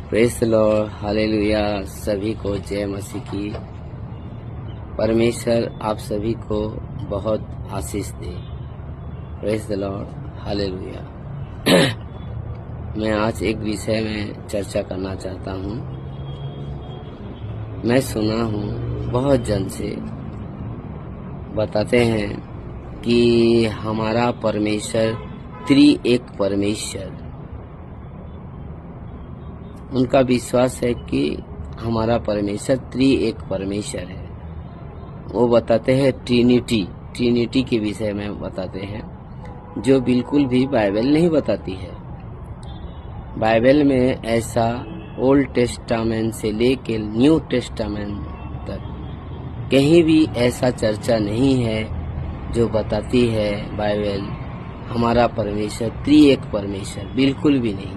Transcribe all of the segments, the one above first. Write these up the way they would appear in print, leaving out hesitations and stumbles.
Press the lord, hallelujah. सभी को जय मसीह की। परमेश्वर आप सभी को बहुत आशीष दे। Praise the lord, hallelujah. मैं आज एक विषय में चर्चा करना चाहता हूँ। मैं सुना हूँ बहुत जन से बताते हैं कि हमारा परमेश्वर त्रिएक परमेश्वर, उनका विश्वास है कि हमारा परमेश्वर त्रिएक परमेश्वर है। वो बताते हैं ट्रिनिटी के विषय में बताते हैं, जो बिल्कुल भी बाइबल नहीं बताती है। बाइबल में ऐसा ओल्ड टेस्टामेंट से लेकर न्यू टेस्टामेंट तक कहीं भी ऐसा चर्चा नहीं है जो बताती है बाइबल हमारा परमेश्वर त्रिएक परमेश्वर, बिल्कुल भी नहीं।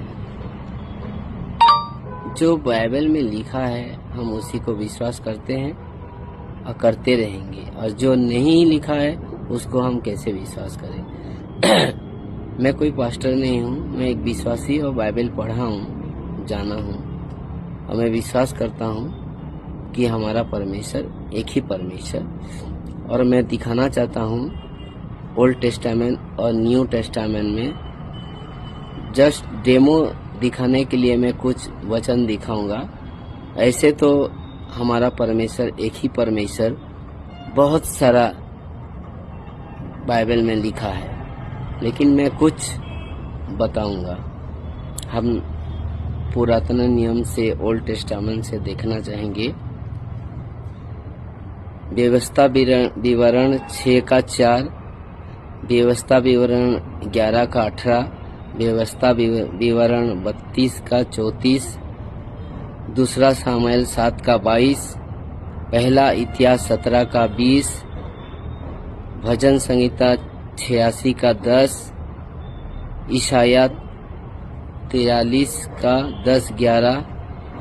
जो बाइबल में लिखा है हम उसी को विश्वास करते हैं और करते रहेंगे, और जो नहीं लिखा है उसको हम कैसे विश्वास करें। मैं कोई पास्टर नहीं हूँ, मैं एक विश्वासी और बाइबल पढ़ा हूँ, जाना हूँ, और मैं विश्वास करता हूँ कि हमारा परमेश्वर एक ही परमेश्वर। और मैं दिखाना चाहता हूँ ओल्ड टेस्टामेंट और न्यू टेस्टामेंट में जस्ट डेमो दिखाने के लिए मैं कुछ वचन दिखाऊंगा। ऐसे तो हमारा परमेश्वर एक ही परमेश्वर बहुत सारा बाइबल में लिखा है, लेकिन मैं कुछ बताऊंगा। हम पुरातन नियम से ओल्ड टेस्टामेंट से देखना चाहेंगे। व्यवस्था विवरण 6 का 4, व्यवस्था विवरण 11 का 18, व्यवस्था विवरण 32 का 34, दूसरा सामुएल 7 का 22, पहला इतिहास 17 का 20, भजन संहिता 86 का 10, ईशाया 43 का 10-11,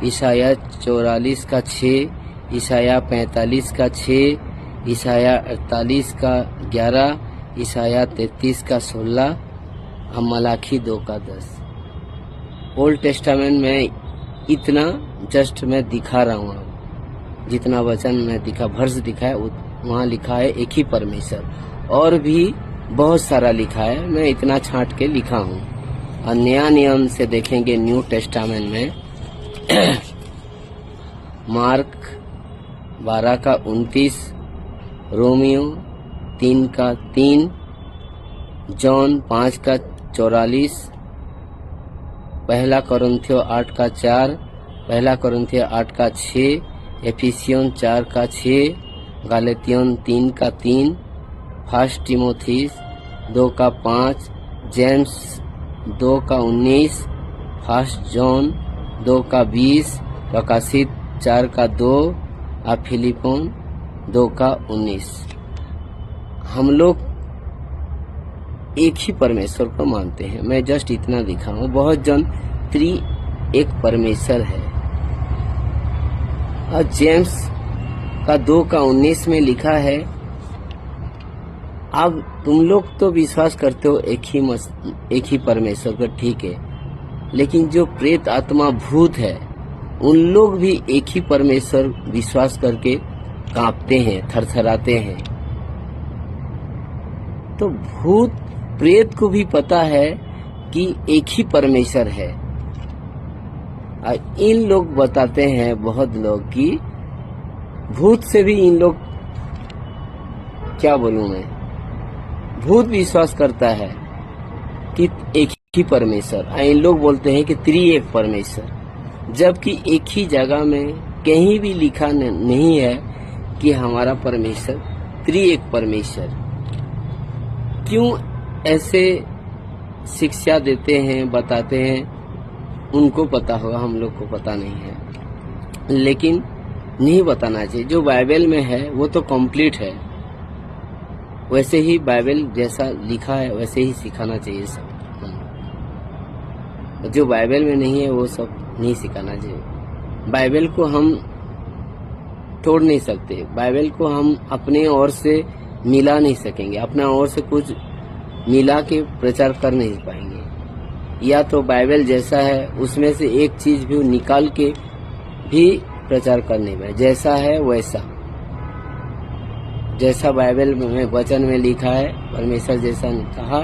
ईशाया 44 का 6, ईशाया 45 का 6, ईशाया 48 का 11, ईशाया 33 का 16, मलाखी 2 का 10। ओल्ड टेस्टामेंट में इतना जस्ट मैं दिखा रहा हूँ, जितना वचन मैं वर्ष दिखा है वहाँ लिखा है एक ही परमेश्वर, और भी बहुत सारा लिखा है, मैं इतना छांट के लिखा हूँ। और नया नियम से देखेंगे न्यू टेस्टामेंट में मार्क 12 का 29, रोमियो 3 का 3, जॉन 5 का 44, पहला कोरिन्थियों 8 का 4, पहला कोरिन्थियों 8 का 6, एफिसियन 4 का 6, गलातियन 3 का 3, फर्स्ट तीमुथियुस 2 का 5, जेम्स 2 का 19, फर्स्ट जॉन 2 का 20, प्रकाशित 4 का 2, और फिलिपियन 2 का 19। हम लोग एक ही परमेश्वर को मानते हैं। मैं जस्ट इतना दिखा हूँ। बहुत जन त्रिएक परमेश्वर है। और जेम्स का 2 का 19 में लिखा है, अब तुम लोग तो विश्वास करते हो एक ही परमेश्वर को, ठीक है, लेकिन जो प्रेत आत्मा भूत है उन लोग भी एक ही परमेश्वर विश्वास करके कांपते हैं, थरथराते हैं। तो भूत प्रेत को भी पता है कि एक ही परमेश्वर है। और इन लोग बताते हैं बहुत लोग कि भूत से भी इन लोग, क्या बोलूं मैं, भूत विश्वास करता है कि एक ही परमेश्वर, और इन लोग बोलते हैं कि त्रिएक परमेश्वर, जबकि एक ही जगह में कहीं भी लिखा नहीं है कि हमारा परमेश्वर त्रिएक परमेश्वर। क्यों ऐसे शिक्षा देते हैं, बताते हैं, उनको पता होगा, हम लोग को पता नहीं है। लेकिन नहीं बताना चाहिए। जो बाइबल में है वो तो कंप्लीट है, वैसे ही बाइबल जैसा लिखा है वैसे ही सिखाना चाहिए सब। जो बाइबल में नहीं है वो सब नहीं सिखाना चाहिए। बाइबल को हम तोड़ नहीं सकते, बाइबल को हम अपने ओर से मिला नहीं सकेंगे, अपना ओर से कुछ मिला के प्रचार कर नहीं पाएंगे। या तो बाइबल जैसा है, उसमें से एक चीज भी निकाल के भी प्रचार करने में, जैसा है वैसा, जैसा बाइबल में वचन में लिखा है, परमेश्वर जैसा कहा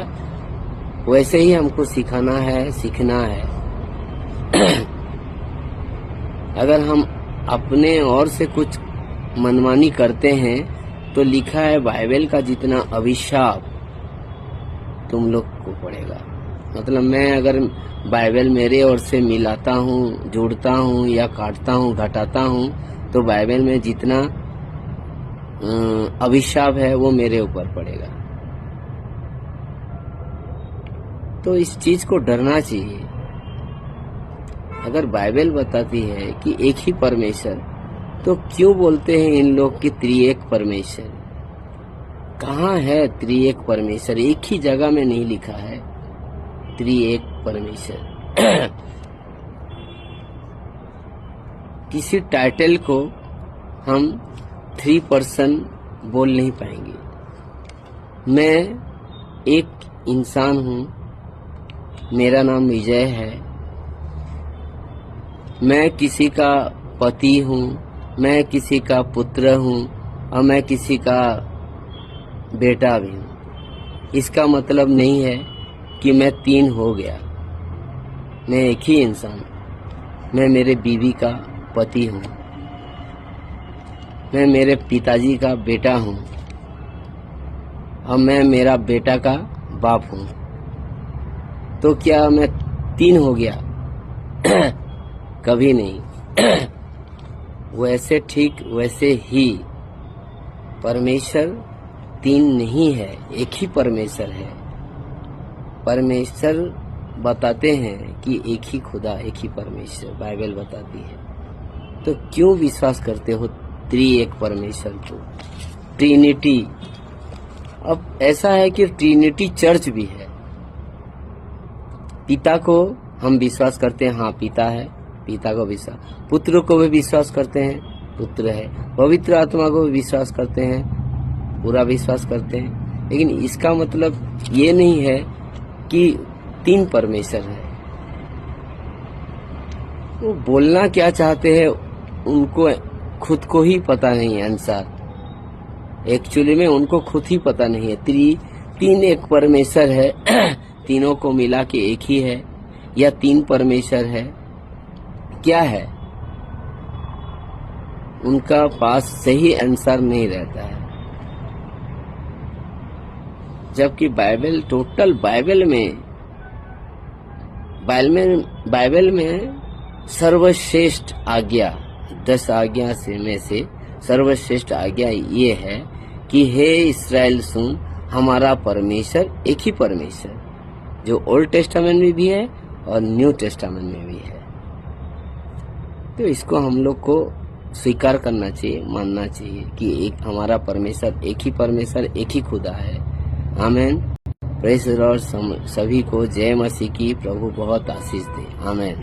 वैसे ही हमको सिखाना है, सीखना है। अगर हम अपने ओर से कुछ मनमानी करते हैं तो लिखा है बाइबल का जितना अभिशाप तुम लोग को पड़ेगा। मतलब मैं अगर बाइबल मेरे ओर से मिलाता हूँ, जोड़ता हूँ या काटता हूँ, घटाता हूँ, तो बाइबल में जितना अभिशाप है वो मेरे ऊपर पड़ेगा। तो इस चीज को डरना चाहिए। अगर बाइबल बताती है कि एक ही परमेश्वर, तो क्यों बोलते हैं इन लोग कि त्रिएक परमेश्वर? कहाँ है त्रिएक परमेश्वर? एक ही जगह में नहीं लिखा है त्रिएक परमेश्वर। किसी टाइटल को हम 3 पर्सन बोल नहीं पाएंगे। मैं एक इंसान हूँ, मेरा नाम विजय है, मैं किसी का पति हूँ, मैं किसी का पुत्र हूँ और मैं किसी का बेटा भी हूँ। इसका मतलब नहीं है कि मैं 3 हो गया। मैं एक ही इंसान, मैं मेरे बीवी का पति हूँ, मैं मेरे पिताजी का बेटा हूँ और मैं मेरा बेटा का बाप हूँ। तो क्या मैं 3 हो गया? कभी नहीं। वैसे ठीक वैसे ही परमेश्वर 3 नहीं है, एक ही परमेश्वर है। परमेश्वर बताते हैं कि एक ही खुदा, एक ही परमेश्वर, बाइबल बताती है। तो क्यों विश्वास करते हो त्रिएक परमेश्वर को, ट्रिनिटी? अब ऐसा है कि ट्रिनिटी चर्च भी है। पिता को हम विश्वास करते हैं, हाँ पिता है, पिता को विश्वास, पुत्र को भी विश्वास करते हैं, पुत्र है, पवित्र आत्मा को भी विश्वास करते हैं, पूरा विश्वास करते हैं। लेकिन इसका मतलब ये नहीं है कि 3 परमेश्वर है। वो बोलना क्या चाहते हैं उनको खुद को ही पता नहीं है। आंसर एक्चुअली में उनको खुद ही पता नहीं है। 3 एक परमेश्वर है, तीनों को मिला के एक ही है या 3 परमेश्वर है, क्या है? उनका पास सही आंसर नहीं रहता है। जबकि बाइबल, टोटल बाइबल में सर्वश्रेष्ठ आज्ञा, 10 आज्ञा में से सर्वश्रेष्ठ आज्ञा ये है कि हे इस्राएल सुन, हमारा परमेश्वर एक ही परमेश्वर, जो ओल्ड टेस्टामेंट में भी है और न्यू टेस्टामेंट में भी है। तो इसको हम लोग को स्वीकार करना चाहिए, मानना चाहिए कि एक हमारा परमेश्वर, एक ही परमेश्वर, एक ही खुदा है। आमेन। Praise the lord. सभी को जय मसीह की। प्रभु बहुत आशीष दे। आमेन।